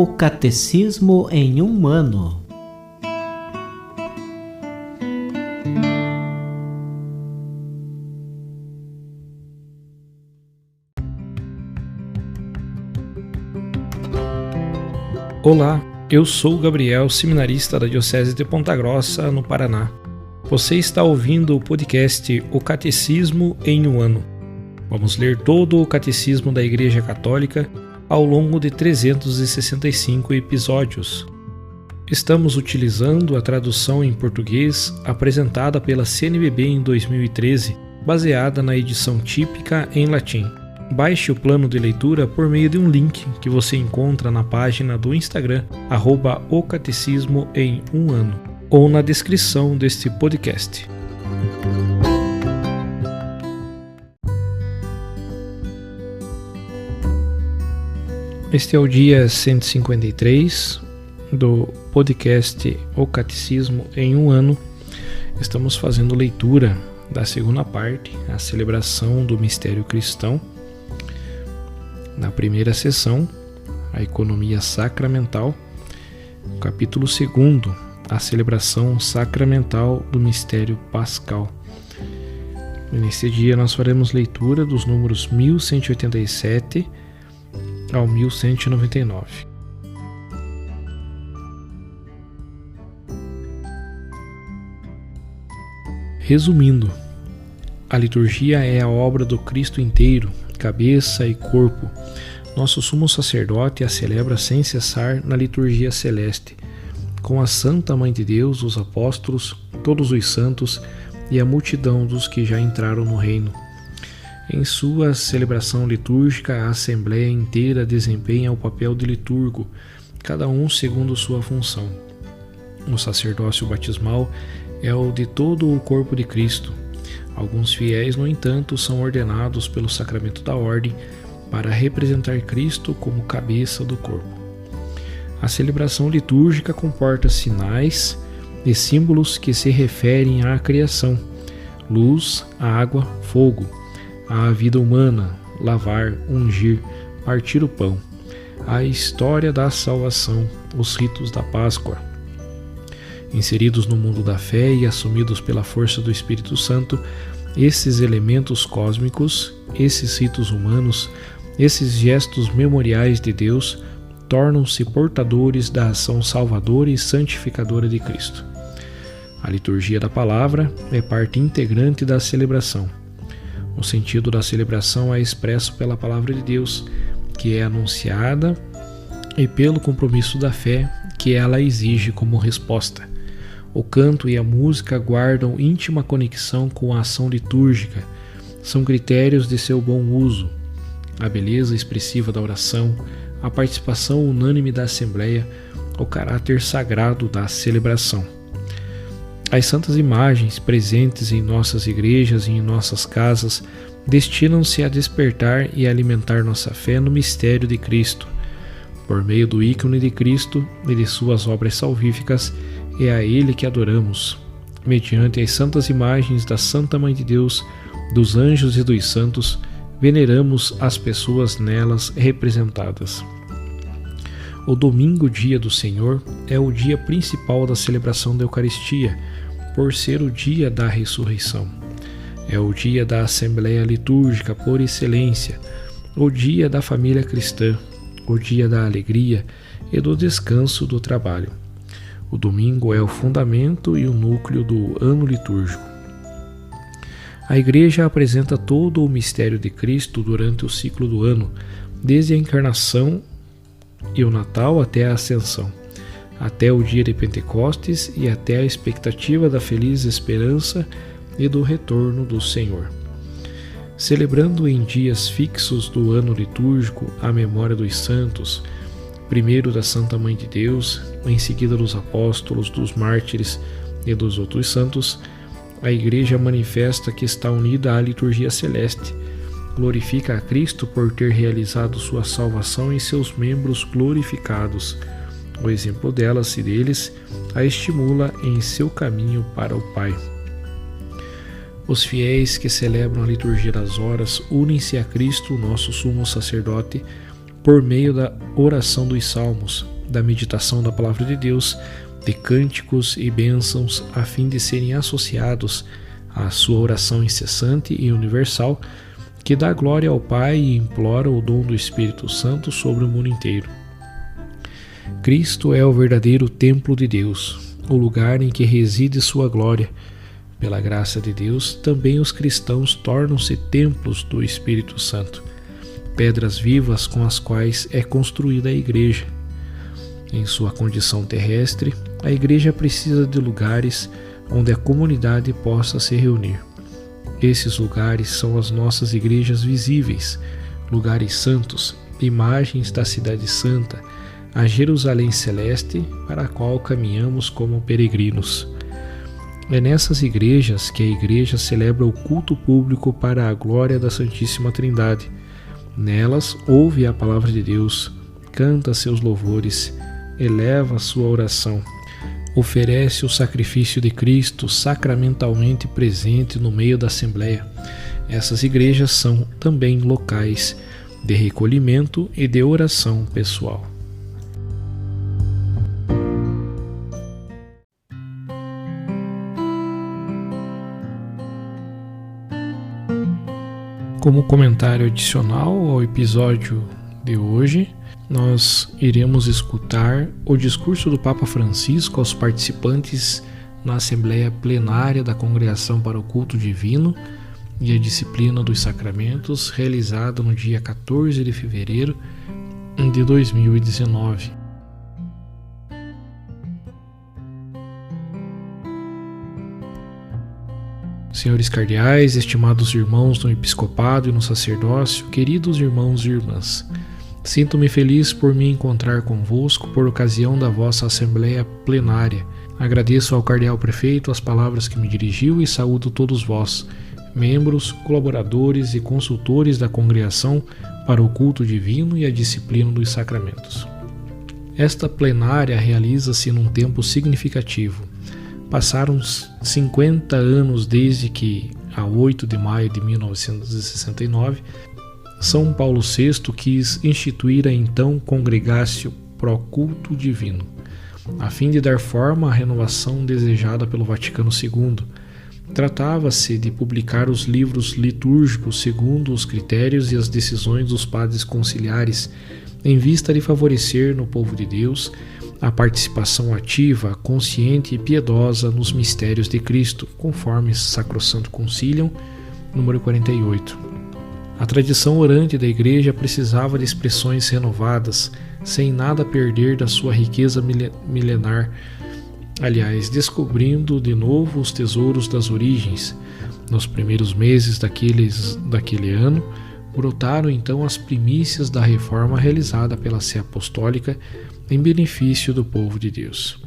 O Catecismo em um Ano. Olá, eu sou o Gabriel, seminarista da Diocese de Ponta Grossa, no Paraná. Você está ouvindo o podcast O Catecismo em um Ano. Vamos ler todo o Catecismo da Igreja Católica ao longo de 365 episódios. Estamos utilizando a tradução em português apresentada pela CNBB em 2013, baseada na edição típica em latim. Baixe o plano de leitura por meio de um link que você encontra na página do Instagram, @ocatecismo em um ano, ou na descrição deste podcast. Este é o dia 153 do podcast O Catecismo em um Ano. Estamos fazendo leitura da segunda parte, a celebração do mistério cristão. Na primeira sessão, a economia sacramental, capítulo 2, a celebração sacramental do mistério pascal. E neste dia nós faremos leitura dos números 1187 ao 1199. Resumindo, a liturgia é a obra do Cristo inteiro, cabeça e corpo. Nosso sumo sacerdote a celebra sem cessar na liturgia celeste, com a Santa Mãe de Deus, os apóstolos, todos os santos e a multidão dos que já entraram no reino. Em sua celebração litúrgica, a Assembleia inteira desempenha o papel de liturgo, cada um segundo sua função. O sacerdócio batismal é o de todo o corpo de Cristo. Alguns fiéis, no entanto, são ordenados pelo sacramento da ordem para representar Cristo como cabeça do corpo. A celebração litúrgica comporta sinais e símbolos que se referem à criação: luz, água, fogo, à vida humana, lavar, ungir, partir o pão, a história da salvação, os ritos da Páscoa. Inseridos no mundo da fé e assumidos pela força do Espírito Santo, esses elementos cósmicos, esses ritos humanos, esses gestos memoriais de Deus, tornam-se portadores da ação salvadora e santificadora de Cristo. A liturgia da palavra é parte integrante da celebração. O sentido da celebração é expresso pela palavra de Deus, que é anunciada, e pelo compromisso da fé que ela exige como resposta. O canto e a música guardam íntima conexão com a ação litúrgica, são critérios de seu bom uso. A beleza expressiva da oração, a participação unânime da Assembleia, o caráter sagrado da celebração. As santas imagens presentes em nossas igrejas e em nossas casas destinam-se a despertar e alimentar nossa fé no mistério de Cristo. Por meio do ícone de Cristo e de suas obras salvíficas, é a Ele que adoramos. Mediante as santas imagens da Santa Mãe de Deus, dos anjos e dos santos, veneramos as pessoas nelas representadas. O domingo, dia do Senhor, é o dia principal da celebração da Eucaristia, por ser o dia da ressurreição. É o dia da Assembleia Litúrgica por excelência, o dia da família cristã, o dia da alegria e do descanso do trabalho. O domingo é o fundamento e o núcleo do ano litúrgico. A Igreja apresenta todo o mistério de Cristo durante o ciclo do ano, desde a encarnação e o Natal até a Ascensão, até o dia de Pentecostes e até a expectativa da feliz esperança e do retorno do Senhor. Celebrando em dias fixos do ano litúrgico a memória dos santos, primeiro da Santa Mãe de Deus, em seguida dos apóstolos, dos mártires e dos outros santos, a Igreja manifesta que está unida à liturgia celeste, glorifica a Cristo por ter realizado sua salvação em seus membros glorificados. O exemplo delas e deles a estimula em seu caminho para o Pai. Os fiéis que celebram a liturgia das horas unem-se a Cristo, nosso sumo sacerdote, por meio da oração dos salmos, da meditação da palavra de Deus, de cânticos e bênçãos, a fim de serem associados à sua oração incessante e universal, que dá glória ao Pai e implora o dom do Espírito Santo sobre o mundo inteiro. Cristo é o verdadeiro templo de Deus, o lugar em que reside sua glória. Pela graça de Deus, também os cristãos tornam-se templos do Espírito Santo, pedras vivas com as quais é construída a igreja. Em sua condição terrestre, a igreja precisa de lugares onde a comunidade possa se reunir. Esses lugares são as nossas igrejas visíveis, lugares santos, imagens da cidade santa, a Jerusalém celeste para a qual caminhamos como peregrinos. É nessas igrejas que a igreja celebra o culto público para a glória da Santíssima Trindade. Nelas ouve a palavra de Deus, canta seus louvores, eleva sua oração, oferece o sacrifício de Cristo sacramentalmente presente no meio da Assembleia. Essas igrejas são também locais de recolhimento e de oração pessoal. Como comentário adicional ao episódio de hoje, nós iremos escutar o discurso do Papa Francisco aos participantes na Assembleia Plenária da Congregação para o Culto Divino e a Disciplina dos Sacramentos, realizada no dia 14 de fevereiro de 2019. Senhores cardeais, estimados irmãos no episcopado e no sacerdócio, queridos irmãos e irmãs, sinto-me feliz por me encontrar convosco por ocasião da vossa Assembleia Plenária. Agradeço ao cardeal prefeito as palavras que me dirigiu e saúdo todos vós, membros, colaboradores e consultores da Congregação para o Culto Divino e a Disciplina dos Sacramentos. Esta plenária realiza-se num tempo significativo. Passaram 50 anos desde que, a 8 de maio de 1969, São Paulo VI quis instituir a então Congregatio pro Culto Divino, a fim de dar forma à renovação desejada pelo Vaticano II. Tratava-se de publicar os livros litúrgicos segundo os critérios e as decisões dos padres conciliares, em vista de favorecer no povo de Deus a participação ativa, consciente e piedosa nos mistérios de Cristo, conforme Sacrosanto Concilium, número 48. A tradição orante da Igreja precisava de expressões renovadas, sem nada perder da sua riqueza milenar, descobrindo de novo os tesouros das origens. Nos primeiros meses daquele ano, brotaram então as primícias da reforma realizada pela Sé Apostólica em benefício do povo de Deus.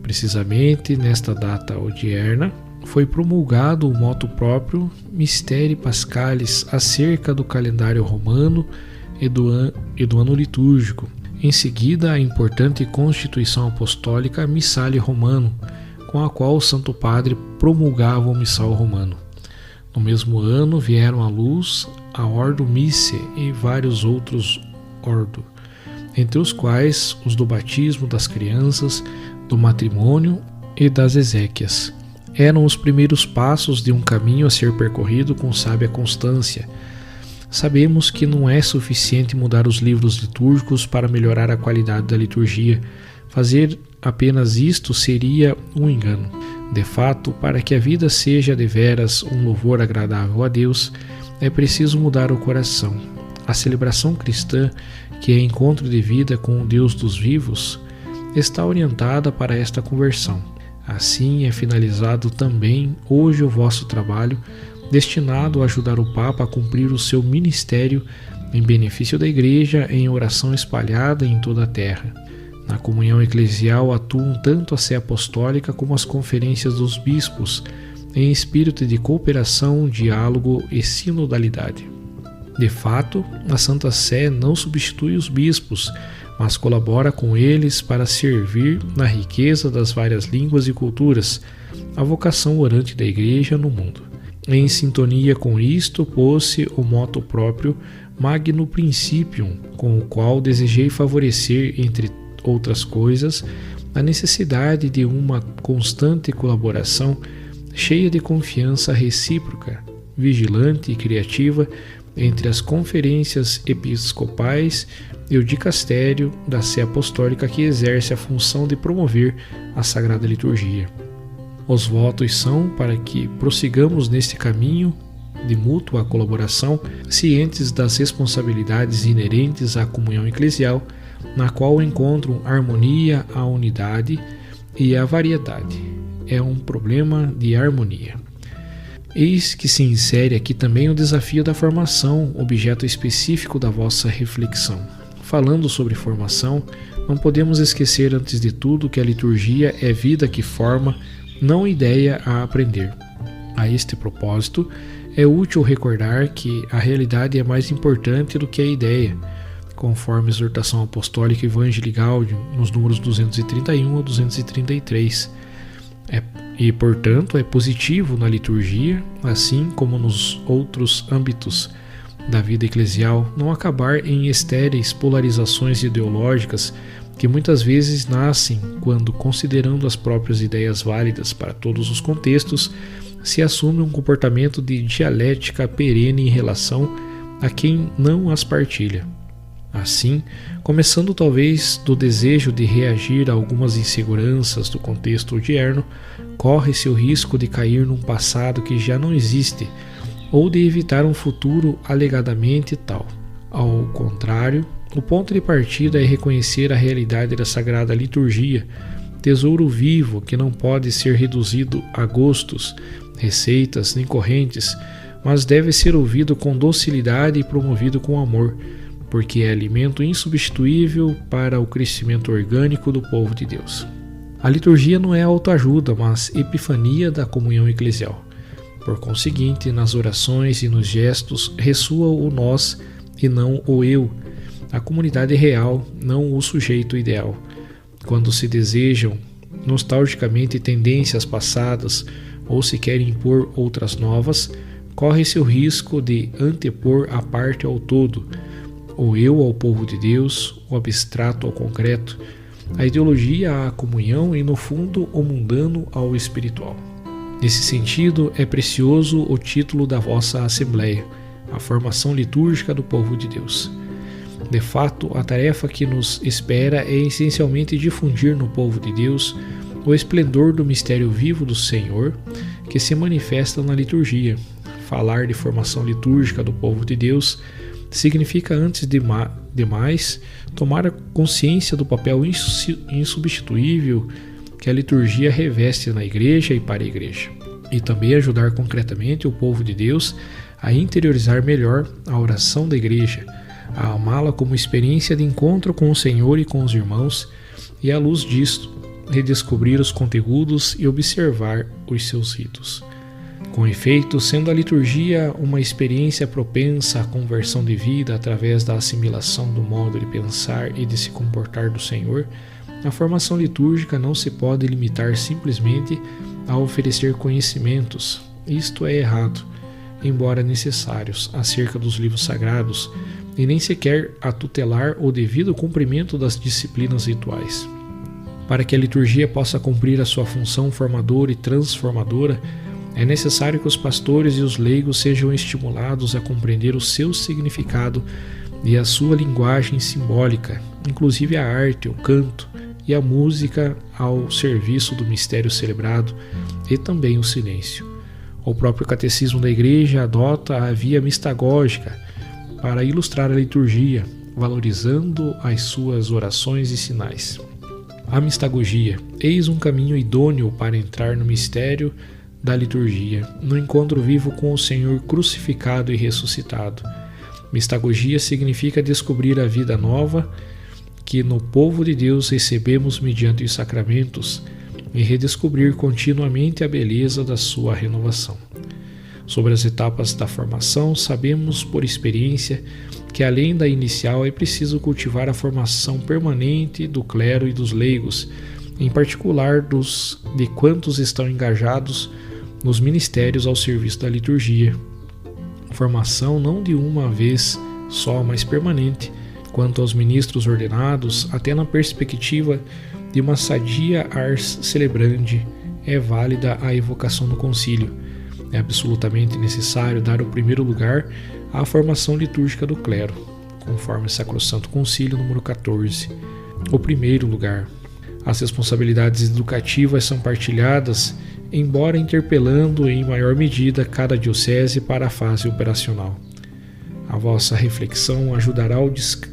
Precisamente nesta data odierna, foi promulgado o motu próprio Mysterii Paschalis acerca do calendário romano e do ano litúrgico. Em seguida, a importante Constituição Apostólica Missale Romano, com a qual o Santo Padre promulgava o Missal Romano. No mesmo ano vieram à luz a Ordo Missae e vários outros ordo, entre os quais os do batismo das crianças, do matrimônio e das exéquias. Eram os primeiros passos de um caminho a ser percorrido com sábia constância. Sabemos que não é suficiente mudar os livros litúrgicos para melhorar a qualidade da liturgia. Fazer apenas isto seria um engano. De fato, para que a vida seja deveras um louvor agradável a Deus, é preciso mudar o coração. A celebração cristã, que é encontro de vida com o Deus dos vivos, está orientada para esta conversão. Assim é finalizado também hoje o vosso trabalho, destinado a ajudar o Papa a cumprir o seu ministério em benefício da Igreja em oração espalhada em toda a terra. Na comunhão eclesial atuam tanto a Sé Apostólica como as conferências dos bispos, em espírito de cooperação, diálogo e sinodalidade. De fato, a Santa Sé não substitui os bispos, mas colabora com eles para servir na riqueza das várias línguas e culturas, a vocação orante da Igreja no mundo. Em sintonia com isto, pôs-se o moto próprio Magno Principium, com o qual desejei favorecer, entre outras coisas, a necessidade de uma constante colaboração cheia de confiança recíproca, vigilante e criativa entre as conferências episcopais e o dicastério da Sé Apostólica, que exerce a função de promover a Sagrada Liturgia. Os votos são para que prossigamos neste caminho de mútua colaboração, cientes das responsabilidades inerentes à comunhão eclesial, na qual encontram harmonia, a unidade e a variedade. É um problema de harmonia. Eis que se insere aqui também o desafio da formação, objeto específico da vossa reflexão. Falando sobre formação, não podemos esquecer antes de tudo que a liturgia é vida que forma, não ideia a aprender. A este propósito, é útil recordar que a realidade é mais importante do que a ideia, conforme a exortação apostólica Evangelii Gaudium, nos números 231 a 233. E, portanto, é positivo na liturgia, assim como nos outros âmbitos da vida eclesial, não acabar em estéreis polarizações ideológicas que muitas vezes nascem quando, considerando as próprias ideias válidas para todos os contextos, se assume um comportamento de dialética perene em relação a quem não as partilha. Assim, começando talvez do desejo de reagir a algumas inseguranças do contexto odierno, corre-se o risco de cair num passado que já não existe, ou de evitar um futuro alegadamente tal. Ao contrário, o ponto de partida é reconhecer a realidade da Sagrada Liturgia, tesouro vivo que não pode ser reduzido a gostos, receitas nem correntes, mas deve ser ouvido com docilidade e promovido com amor, porque é alimento insubstituível para o crescimento orgânico do povo de Deus. A liturgia não é autoajuda, mas epifania da comunhão eclesial. Por conseguinte, nas orações e nos gestos ressoa o nós e não o eu, a comunidade real, não o sujeito ideal. Quando se desejam nostalgicamente tendências passadas ou se quer impor outras novas, corre-se o risco de antepor a parte ao todo, o eu ao povo de Deus, o abstrato ao concreto, a ideologia à comunhão e, no fundo, o mundano ao espiritual. Nesse sentido, é precioso o título da vossa Assembleia, a formação litúrgica do povo de Deus. De fato, a tarefa que nos espera é essencialmente difundir no povo de Deus o esplendor do mistério vivo do Senhor que se manifesta na liturgia. Falar de formação litúrgica do povo de Deus significa, antes de mais, tomar consciência do papel insubstituível que a liturgia reveste na Igreja e para a Igreja, e também ajudar concretamente o povo de Deus a interiorizar melhor a oração da Igreja, a amá-la como experiência de encontro com o Senhor e com os irmãos, e à luz disto, redescobrir os conteúdos e observar os seus ritos. Com efeito, sendo a liturgia uma experiência propensa à conversão de vida através da assimilação do modo de pensar e de se comportar do Senhor, a formação litúrgica não se pode limitar simplesmente a oferecer conhecimentos, isto é errado, embora necessários, acerca dos livros sagrados, e nem sequer a tutelar o devido cumprimento das disciplinas rituais. Para que a liturgia possa cumprir a sua função formadora e transformadora, é necessário que os pastores e os leigos sejam estimulados a compreender o seu significado e a sua linguagem simbólica, inclusive a arte, o canto e a música ao serviço do mistério celebrado e também o silêncio. O próprio Catecismo da Igreja adota a via mistagógica para ilustrar a liturgia, valorizando as suas orações e sinais. A mistagogia, eis um caminho idôneo para entrar no mistério da liturgia, no encontro vivo com o Senhor crucificado e ressuscitado. Mistagogia significa descobrir a vida nova que no povo de Deus recebemos mediante os sacramentos e redescobrir continuamente a beleza da sua renovação. Sobre as etapas da formação, sabemos por experiência que além da inicial é preciso cultivar a formação permanente do clero e dos leigos, em particular de quantos estão engajados nos ministérios ao serviço da liturgia. Formação não de uma vez só, mas permanente, quanto aos ministros ordenados, até na perspectiva de uma sadia ars celebrandi, é válida a evocação do concílio. É absolutamente necessário dar o primeiro lugar à formação litúrgica do clero, conforme o Sacrosanto Concílio número 14. O primeiro lugar. As responsabilidades educativas são partilhadas, embora interpelando em maior medida cada diocese para a fase operacional. A vossa reflexão ajudará o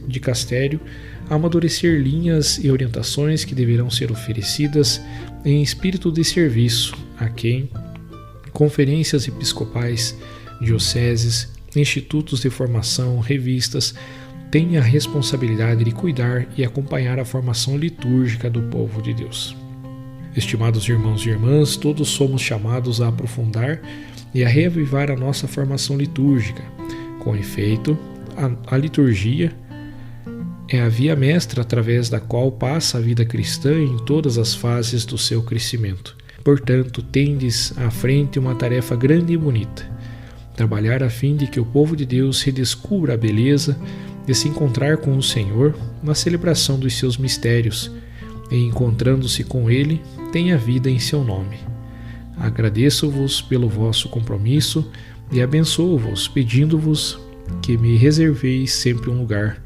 dicastério a amadurecer linhas e orientações que deverão ser oferecidas em espírito de serviço a quem conferências episcopais, dioceses, institutos de formação, revistas têm a responsabilidade de cuidar e acompanhar a formação litúrgica do povo de Deus. Estimados irmãos e irmãs, todos somos chamados a aprofundar e a reavivar a nossa formação litúrgica. Com efeito, a liturgia é a via mestra através da qual passa a vida cristã em todas as fases do seu crescimento. Portanto, tendes à frente uma tarefa grande e bonita: trabalhar a fim de que o povo de Deus redescubra a beleza de se encontrar com o Senhor na celebração dos seus mistérios e, encontrando-se com Ele, tenha vida em seu nome. Agradeço-vos pelo vosso compromisso e abençoo-vos, pedindo-vos que me reserveis sempre um lugar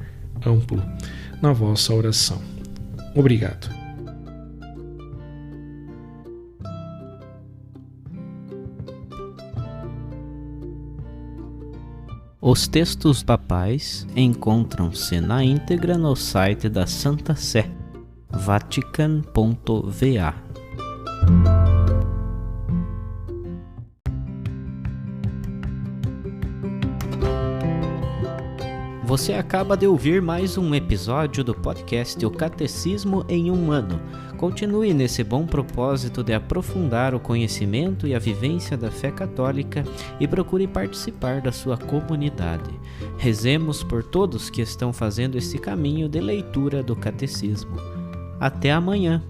amplo na vossa oração. Obrigado. Os textos papais encontram-se na íntegra no site da Santa Sé, vatican.va. Você acaba de ouvir mais um episódio do podcast O Catecismo em um Ano. Continue nesse bom propósito de aprofundar o conhecimento e a vivência da fé católica e procure participar da sua comunidade. Rezemos por todos que estão fazendo esse caminho de leitura do Catecismo. Até amanhã!